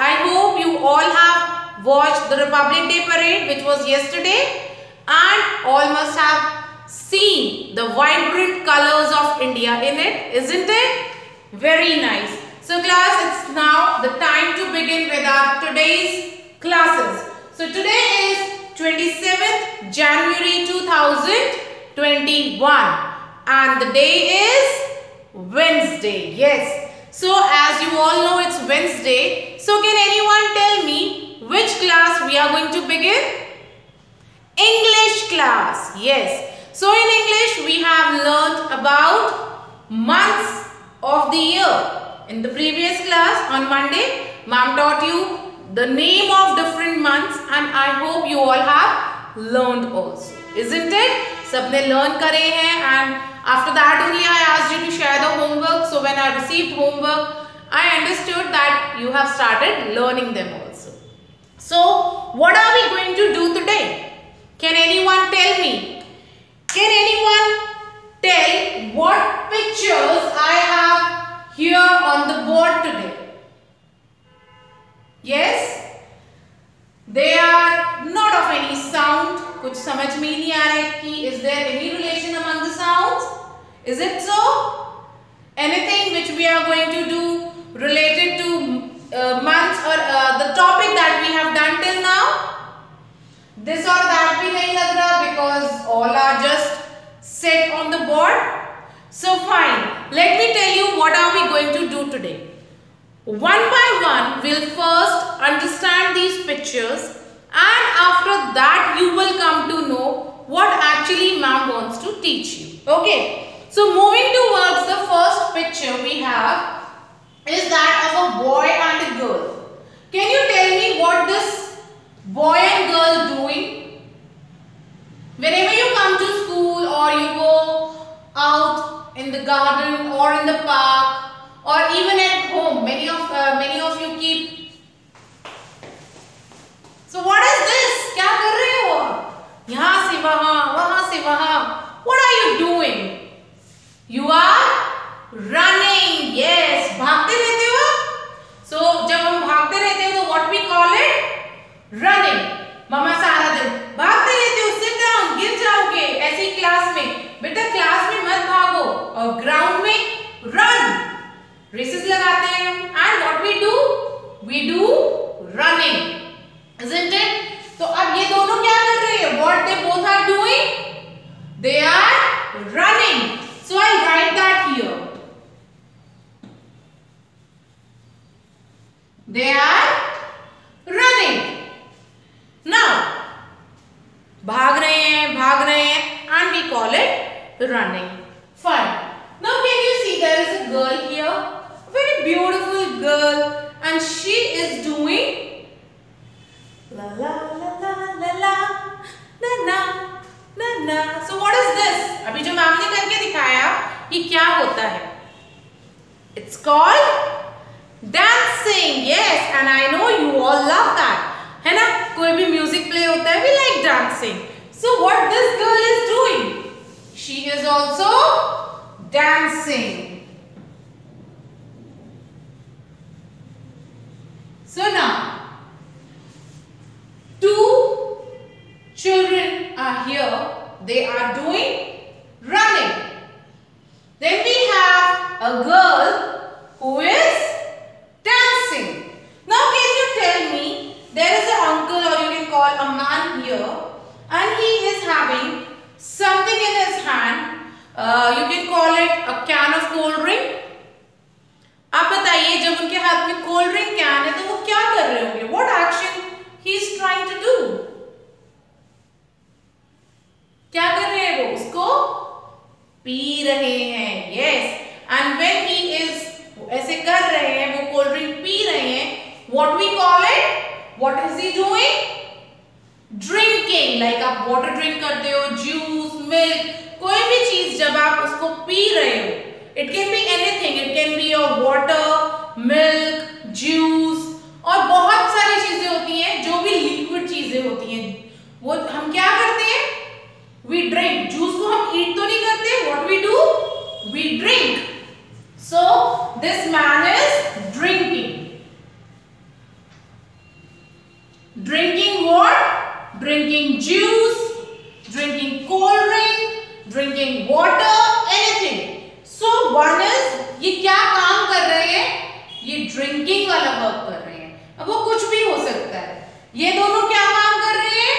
I hope you all have watched the Republic Day parade which was yesterday and all must have seen the vibrant colors of India in it, isn't it? Very nice. So class, it's now the time to begin with our today's classes. So today is 27th January 2021 and the day is Wednesday. Yes. So as you all know, it's Wednesday. So can anyone tell me which class we are going to begin? English class. Yes. So in English we have learnt about months of the year. In the previous class on Monday, ma'am taught you the name of different months and I hope you all have learned also. Isn't it? सबने learn करे हैं and after that only I asked you to share the homework. So when I received homework, I understood that you have started learning them also. So what are we going to do today? Can anyone tell me? Can anyone tell what pictures I have here on the board today? Yes? They are not of any sound. कुछ समझ में नहीं आ रहा है कि is there any relation among the sounds? Is it so? Anything which we are going to do related to months or the topic that we have done till now? This or that भी नहीं लग रहा because all are just set on the board. So fine. Let me tell you what are we going to do today. One by one, we'll first understand these pictures and after that you will come to know what actually ma'am wants to teach you. Okay. So moving towards the first picture we have is that of a boy and a girl. Can you tell me what this boy and girl doing? Whenever you come to school or you go out in the garden or in the park or even at home, many of you keep. So what is this? क्या कर रहे हो? यहाँ से वहाँ. What are you doing? You are running. Yes, भागते रहते हो. So जब हम भागते रहते हो तो what we call it? Running. मम्मा सारा दिन भागते रहते हो. Sit down. गिर जाओगे ऐसी क्लास में. बेटा क्लास में मत भागो और ग्राउंड में run. Races लगाते हैं हम. And what we do? We do running. Isn't it? तो अब ये दोनों क्या कर रहे हैं? What they both are doing? They are running. So I'll write that here. They are running. Now, भाग रहे हैं and we call it running. Fine. Now can you see there is a girl here? A very beautiful girl and she is doing la la la la la la na na na na. So what is this? अभी जो ma'am ने करके दिखाया ये क्या होता है? It's called dancing. Yes, and I know you all love that. है ना? कोई भी music play होता है, we like dancing. So what this girl is doing? She is also dancing. So now two children are here. They are doing running. Then we have a girl who is dancing. Now can you tell me, there is an uncle or you can call a man here and he is having something in his hand. You can call it a can of cold drink. आप बताइए जब उनके हाथ में cold drink can है तो वो क्या कर रहे होंगे? What action he is trying to do? क्या कर रहे हैं वो? उसको पी रहे हैं. Yes. And when he is ऐसे कर रहे हैं, वो कोल्ड ड्रिंक पी रहे हैं, what we call it? What is he doing? Drinking. Like आप water drink करते हो, juice, milk, कोई भी चीज जब आप उसको पी रहे हो, it can be anything. It can be your water, milk, juice और बहुत सारी चीजें होती हैं जो भी liquid चीजें होती हैं वो हम क्या करते हैं? We drink. Juice को हम eat तो नहीं करते. What we do? We drink. So this man is drinking. Drinking what? Drinking juice, drinking cold drink, drinking water, anything. So one is, ये क्या काम कर रहे हैं? ये ड्रिंकिंग वाला वर्क कर रहे हैं। अब वो कुछ भी हो सकता है। ये दोनों क्या काम कर रहे हैं?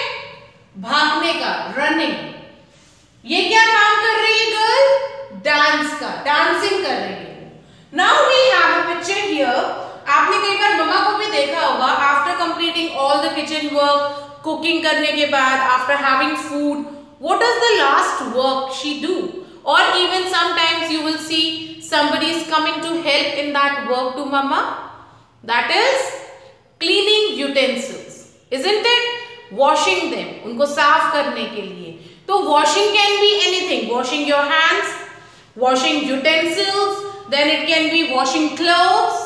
भागने का, रनिंग। ये क्या काम कर रही है गर्ल? डांस का, डांसिंग कर रही है। Now we have a picture here. आपने कई बार मम्मा को भी देखा होगा, after completing all the kitchen work, cooking करने के बाद, after having food, what is the last work she do? Or even sometimes you will see somebody is coming to help in that work to mama. That is cleaning utensils, isn't it? Washing them, उनको साफ करने के लिए। तो washing can be anything. Washing your hands, washing utensils, then it can be washing clothes,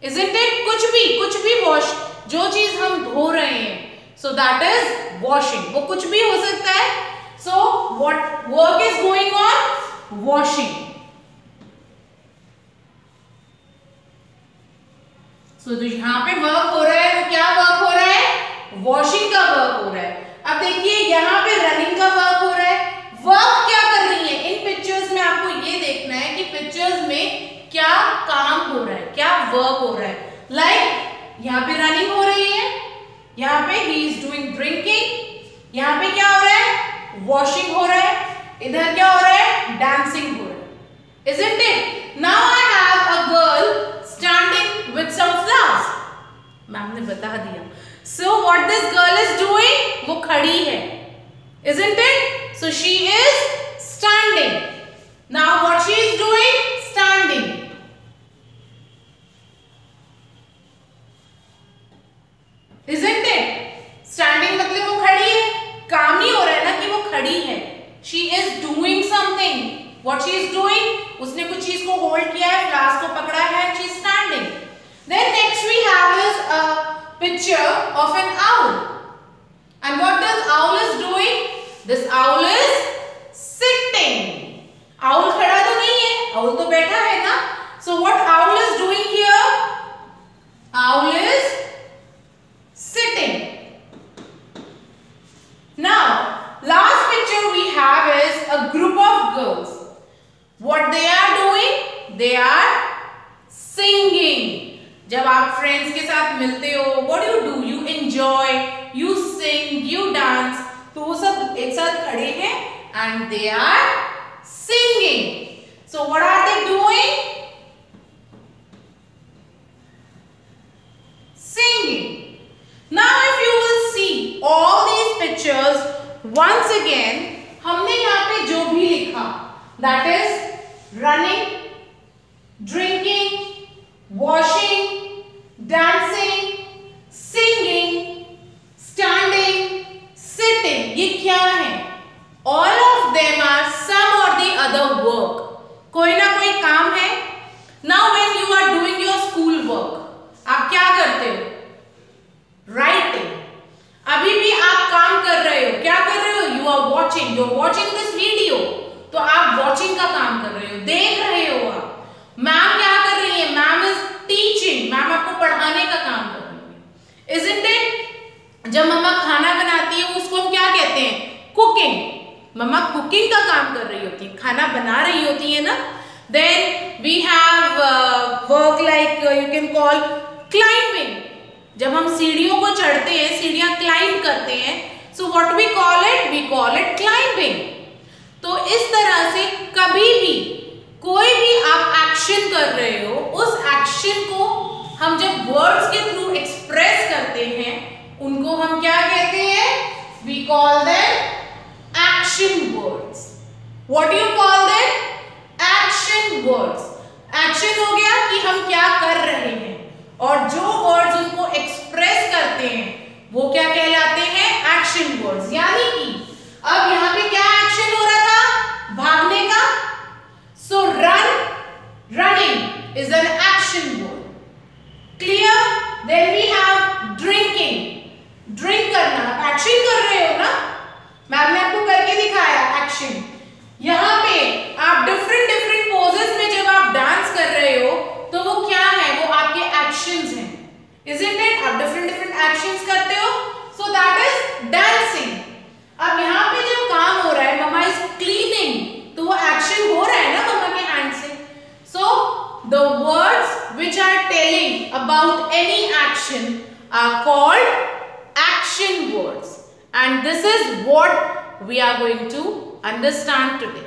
isn't it? कुछ भी wash, जो चीज हम धो रहे हैं, so that is washing. वो कुछ भी हो सकता है। So what work is going on? Washing. So जो यहाँ पे वर्क हो रहा है वो क्या वर्क हो रहा है? वॉशिंग का वर्क हो रहा है। अब देखिए यहाँ पे रनिंग का वर्क हो रहा है। वर्क क्या कर रही है? इन पिक्चर्स में आपको ये देखना है कि पिक्चर्स में क्या काम हो रहा है, क्या वर्क हो रहा है। लाइक यहाँ पे रनिंग हो रही है, यहाँ पे ही इज डूइंग ड्रिंकिंग, यहाँ पे क्या हो रहा है? वॉशिंग हो रहा है, इधर क्या हो रहा है? डांसिंग हो रहा है, isn't it? Now I have a girl standing with some flowers. Ma'am ने बता दिया। So what this girl is doing? वो खड़ी है, isn't it? So she is standing. Now what she is doing? Standing. Isn't it? Standing मतलब वो खड़ी है। काम ही हो रहा है ना कि वो खड़ी है। She is doing something. What she is doing? उसने कुछ चीज को होल्ड किया है, फ्लास्क को पकड़ा है, and she is standing. Then next we have is a picture of an owl. And what this owl is doing? This owl is sitting. Owl खड़ा तो नहीं है, owl तो बैठा है ना। So what owl is doing here? Owl is sitting. Now, last picture we have is a group of girls. What they are doing? They are singing. जब आप friends के साथ मिलते हो, what do? You enjoy, you sing, you dance. तो वो सब एक साथ खड़े हैं and they are singing. So what are they doing? Singing. Now if you will see all these pictures once again, हमने यहाँ पे जो भी लिखा, that is running, drinking, washing, dancing, singing, standing, sitting, ये क्या है? All of them are some or the other work. कोई ना कोई काम है। Now when you are doing your school work, आप क्या करते हो? Writing. अभी भी आप काम कर रहे हो, क्या कर रहे हो? You are watching. You are watching this video. तो आप watching का काम कर रहे हो, देख रहे हो आप। मैम क्या कर रही है? Ma'am is teaching. मैम आपको पढ़ाने का काम कर रही है, isn't it? जब मम्मा खाना बनाती है उसको हम क्या कहते हैं? Cooking. मम्मा कुकिंग का काम कर रही होती है, खाना बना रही होती है ना। Then we have work like you can call climbing. जब हम सीढ़ियों को चढ़ते हैं, सीढ़ियां क्लाइंब करते हैं, so what we call it? We call it climbing. तो इस तरह से कभी भी कोई भी आप एक्शन कर रहे हो, उस एक्शन को हम जब वर्ड्स के थ्रू एक्सप्रेस करते हैं, उनको हम क्या कहते हैं? We call them action words. What do you call them? Action words. Action हो गया कि हम क्या कर रहे हैं, और जो वर्ड्स उनको एक्सप्रेस करते हैं वो क्या कहलाते हैं? Action words. यानी कि अब यहाँ पे क्या एक्शन हो रहा था? भागने का। So run, running is an action word. Clear? Then we have drinking. Drink करना, आप एक्शन कर रहे हो ना, मैम ने आपको करके दिखाया एक्शन। यहाँ पे आप डिफरेंट डिफरेंट पोजेस में जब आप डांस कर रहे हो तो वो क्या है? वो आपके एक्शंस हैं, isn't it? आप डिफरेंट डिफरेंट एक्शंस करते हो एक्शन हो रहा है ना मम्मा के हैंड से. So the words which are telling about any action are called action words, and this is what we are going to understand today.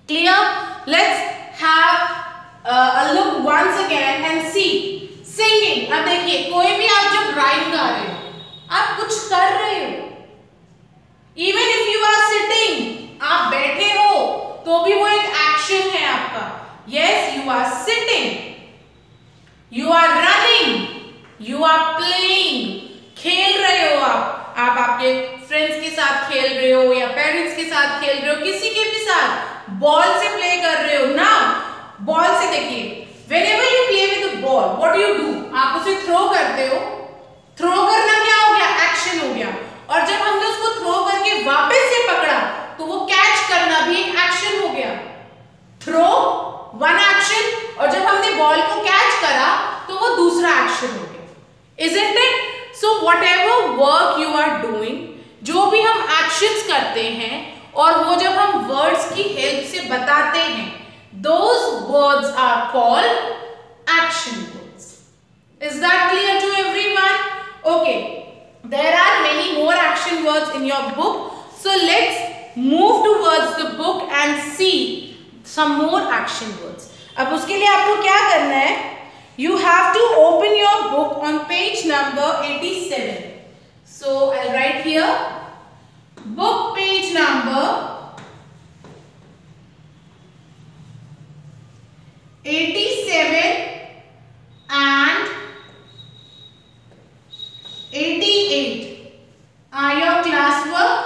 Clear? Let's have a look once again and see singing. अब देखिए, कोई भी आप जब rhyme गा रहे हो, आप कुछ कर रहे हो. Even if you are sitting, आप बैठे हो तो भी वो एक एक्शन है आपका. Yes, you are sitting, you are running, you are playing. खेल रहे हो आप आपके फ्रेंड्स के साथ खेल रहे हो या पेरेंट्स के साथ खेल रहे हो, किसी के भी साथ बॉल से प्ले कर रहे हो ना. बॉल से देखिए, whenever you play with the ball, what do you do? आप उसे थ्रो करते हो. थ्रो करना क्या हो गया? एक्शन हो गया. और जब हमने उसको थ्रो करके वापस से पकड़ा तो वो कैच करना भी एक एक्शन हो गया. थ्रो वन एक्शन, और जब हमने बॉल को कैच करा तो वो दूसरा एक्शन हो गया. Isn't it? So whatever work you are doing, जो भी हम एक्शंस करते हैं और वो जब हम वर्ड्स की हेल्प से बताते हैं, those words are called action words. Is that clear to everyone? Okay, there are many more action words in your book, so let's move towards the book and see some more action words. अब उसके लिए आपको क्या करना है? You have to open your book on page number 87. So I'll write here book page number 87 and 88 are your class work.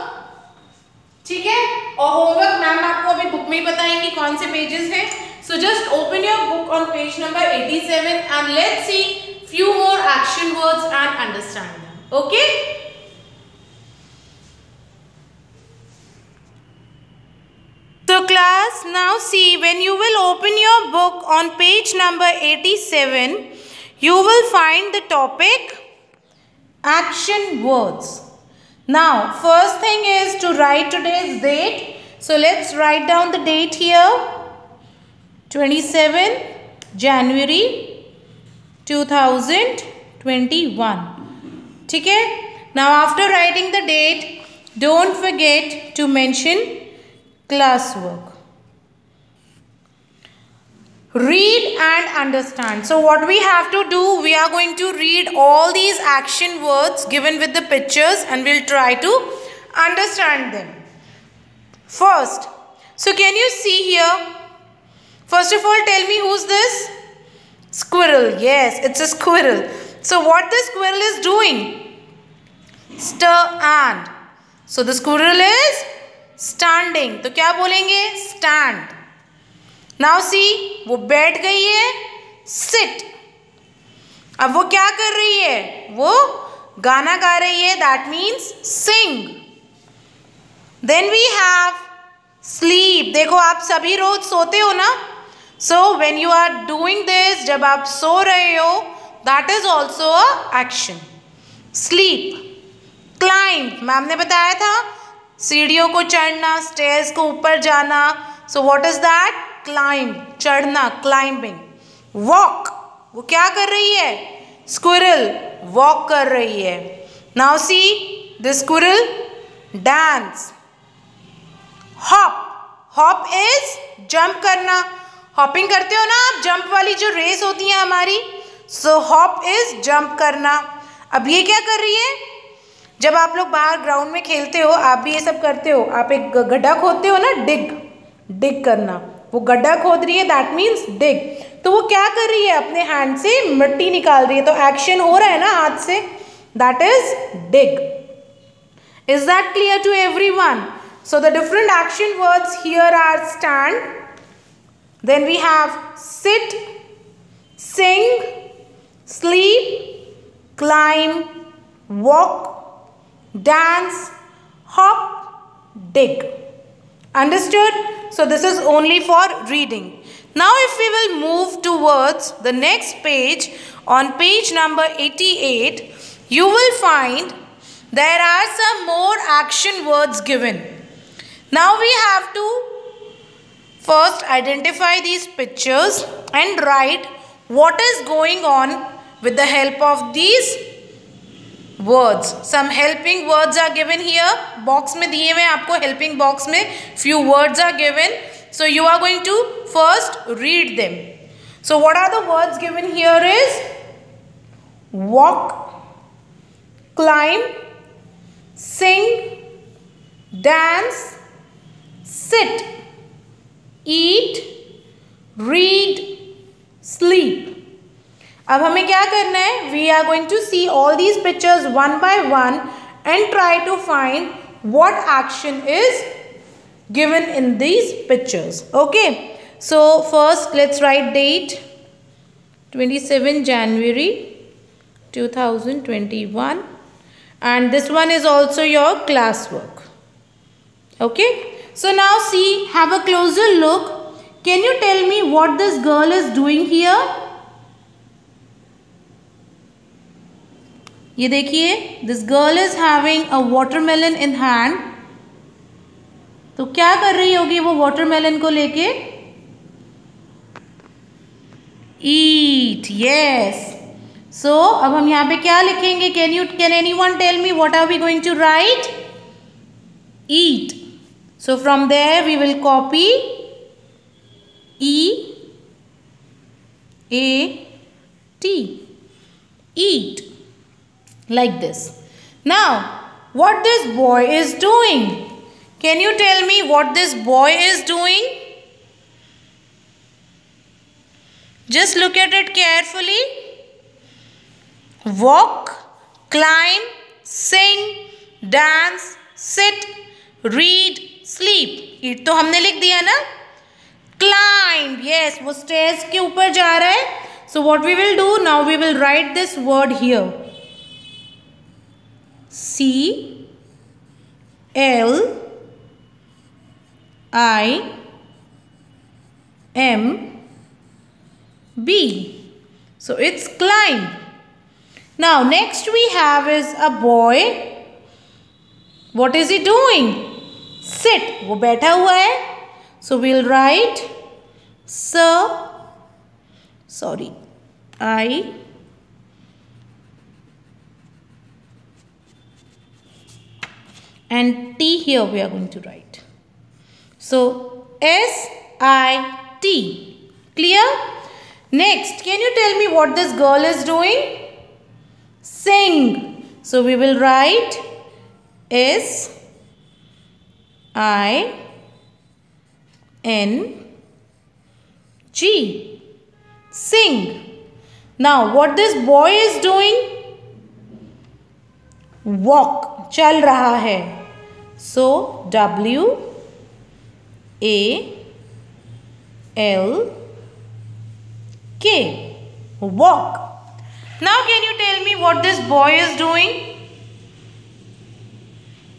ठीक है, और होमवर्क मैम आपको अभी बुक में ही बताएंगी कौन से पेजेस हैं. So just open your book on page number 87 and let's see few more action words and understand them. Okay? So class, now see, when you will open your book on page number 87, you will find the topic action words. Now, first thing is to write today's date. So let's write down the date here. 27 January 2021. ठीक है? Now after writing the date, don't forget to mention classwork. Read and understand. So what we have to do, we are going to read all these action words given with the pictures and we'll try to understand them. First, so can you see here? First of all, tell me who's this? Squirrel. Yes, it's a squirrel. So what the squirrel is doing? Stand. So the squirrel is standing. तो क्या बोलेंगे? Stand. Now see, वो बैठ गई है. Sit. अब वो क्या कर रही है? वो गाना गा रही है. That means sing. Then we have sleep. देखो आप सभी रोज सोते हो ना? So when you are doing this, जब आप सो रहे हो, that is also a action. Sleep. Climb. Ma'am ने बताया था सीढ़ियों को चढ़ना, stairs को ऊपर जाना. So what is that? Climb. चढ़ना, climbing. Walk. वो क्या कर रही है? Squirrel. Walk कर रही है. Now see, the squirrel dance. Hop. Hop is jump करना. हॉपिंग करते हो ना आप, जंप वाली जो रेस होती है हमारी. सो हॉप इज जंप करना. अब ये क्या कर रही है? जब आप लोग बाहर ग्राउंड में खेलते हो, आप भी ये सब करते हो. आप एक गड्ढा खोदते हो ना, डिग करना. वो गड्ढा खोद रही है, दैट मीन्स डिग. तो वो क्या कर रही है? अपने हैंड से मिट्टी निकाल रही है. तो एक्शन हो रहा है ना हाथ से, that is dig. Is that clear to everyone? So the different action words here are stand. Then we have sit, sing, sleep, climb, walk, dance, hop, dig. Understood? So this is only for reading. Now if we will move towards the next page, on page number 88, you will find there are some more action words given. Now we have to First, identify these pictures and write what is going on with the help of these words. Some helping words are given here. Box में दिए हुए आपको helping box में few words are given. So you are going to first read them. So what are the words given here is walk, climb, sing, dance, sit, eat, read, sleep. अब हमें क्या करना है? We are going to see all these pictures one by one and try to find what action is given in these pictures. Okay. So first let's write date 27 January 2021 and this one is also your classwork. Okay. So now see, have a closer look. Can you tell me what this girl is doing here? ये देखिए, this girl is having a watermelon in hand. तो क्या कर रही होगी वो watermelon को लेके? Eat, yes. So अब हम यहाँ पे क्या लिखेंगे? Can anyone tell me what are we going to write? Eat. So from there we will copy E-A-T. Eat. Like this. Now, what this boy is doing? Can you tell me what this boy is doing? Just look at it carefully. Walk, climb, sing, dance, sit, read, sleep. Eat तो हमने लिख दिया ना? Climb. Yes, वो stairs के ऊपर जा रहा है. So what we will do now? We will write this word here. C-L-I-M-B. So it's climb. Now next we have is a boy. What is he doing? Sit. वो बैठा हुआ है. So we'll write and T here we are going to write. So S-I-T. Clear? Next, can you tell me what this girl is doing? Sing. So we will write S-I-N-G. Sing. Now what this boy is doing? Walk. चल रहा है. So W-A-L-K. Walk. Now can you tell me what this boy is doing?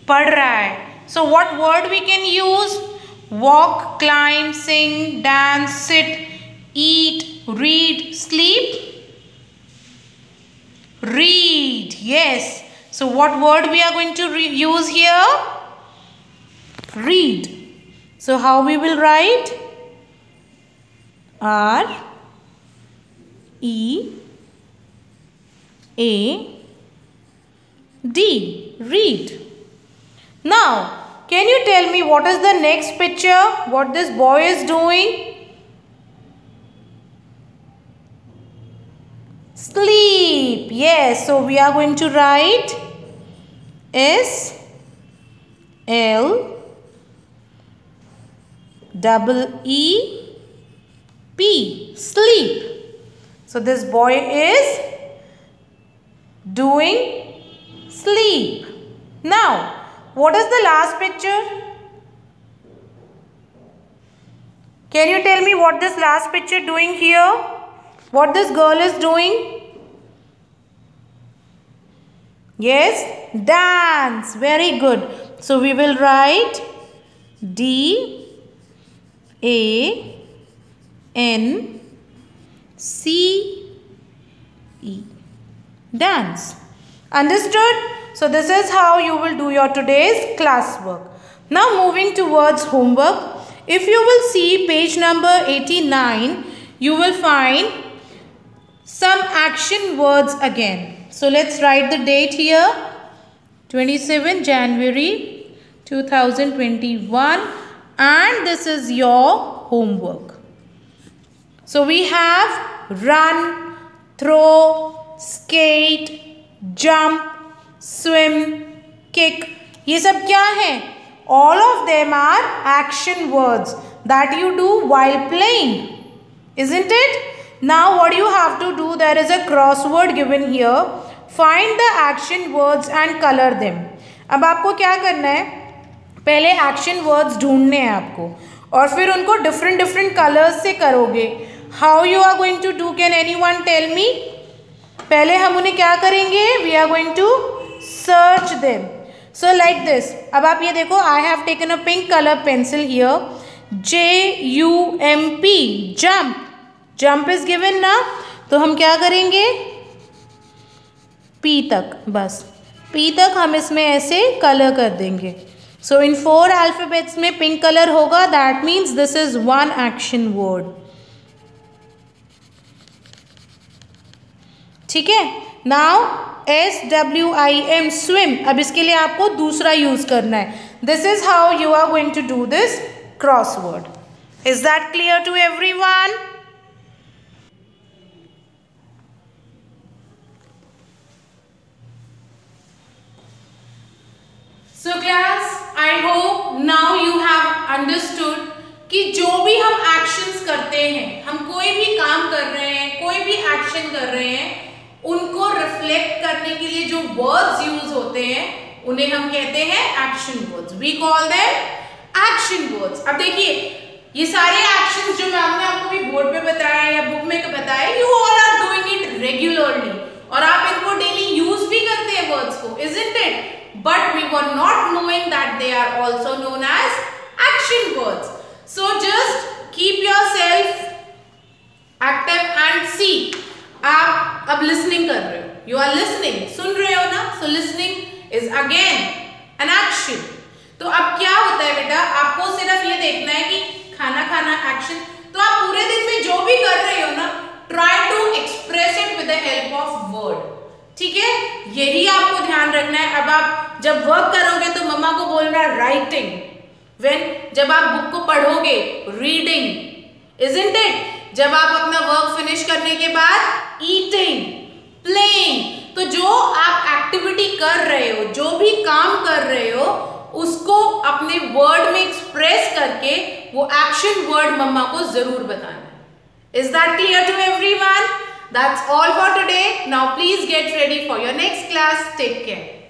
पढ़ रहा है. So what word we can use? Walk, climb, sing, dance, sit, eat, read, sleep. Read. Yes. So what word we are going to use here? Read. So how we will write? R-E-A-D. Read. Now, can you tell me what is the next picture? What this boy is doing? Sleep. Yes. So we are going to write S-L-E-E-P. Sleep. So this boy is doing sleep. Now, what is the last picture? Can you tell me what this last picture doing here? What this girl is doing? Yes, dance. Very good. So we will write D-A-N-C-E. Dance. Understood? So this is how you will do your today's classwork. Now moving towards homework. If you will see page number 89, you will find some action words again. So let's write the date here, 27 January 2021, and this is your homework. So we have run, throw, skate, jump, swim, kick. ये सब क्या है? All of them are action words that you do while playing, isn't it? Now what you have to do, there is a crossword given here. Find the action words and color them. अब आपको क्या करना है? पहले action words ढूंढने हैं आपको और फिर उनको different colors से करोगे. How you are going to do? Can anyone tell me? पहले हम उन्हें क्या करेंगे? We are going to search them. So like this. अब आप ये देखो, I have taken a pink color pencil here. J-U-M-P, jump. Jump is given ना, तो हम क्या करेंगे? P तक, बस P तक हम इसमें ऐसे कलर कर देंगे. So in 4 alphabets में pink color होगा. That means this is one action word. ठीक है? Now SWIM, swim. अब इसके लिए आपको दूसरा यूज करना है. This is how you are going to do this crossword. Is that clear to everyone? So class, I hope now you have understood कि जो भी हम actions करते हैं, हम कोई भी काम कर रहे हैं, कोई भी action कर रहे हैं, उनको reflect करने के लिए जो words use होते हैं, उन्हें हम कहते हैं action words. We call them action words. अब देखिए, ये सारे actions जो मैंने आपको भी बोर्ड पे बताया या बुक में बताया, you all are doing it regularly और आप इनको daily use भी करते हैं words को, isn't it? But we were not knowing that they are also known as action words. So just keep yourself active and see. आप अब listening कर रहे हो. You are listening. सुन रहे हो ना? So listening is again an action. तो अब क्या होता है बेटा? आपको सिर्फ ये देखना है कि खाना खाना action. तो आप पूरे दिन में जो भी कर रहे हो ना, try to express it with the help of word. ठीक है? यही आपको ध्यान रखना है. अब आप जब वर्क करोगे तो मम्मा को बोलना राइटिंग. जब आप बुक को पढ़ोगे रीडिंग, isn't it? जब आप अपना वर्क फिनिश करने के बाद ईटिंग, प्लेइंग. तो जो आप एक्टिविटी कर रहे हो, जो भी काम कर रहे हो, उसको अपने वर्ड में एक्सप्रेस करके वो एक्शन वर्ड मम्मा को जरूर बताना है. Is that clear to everyone? That's all for today. Now please get ready for your next class. Take care.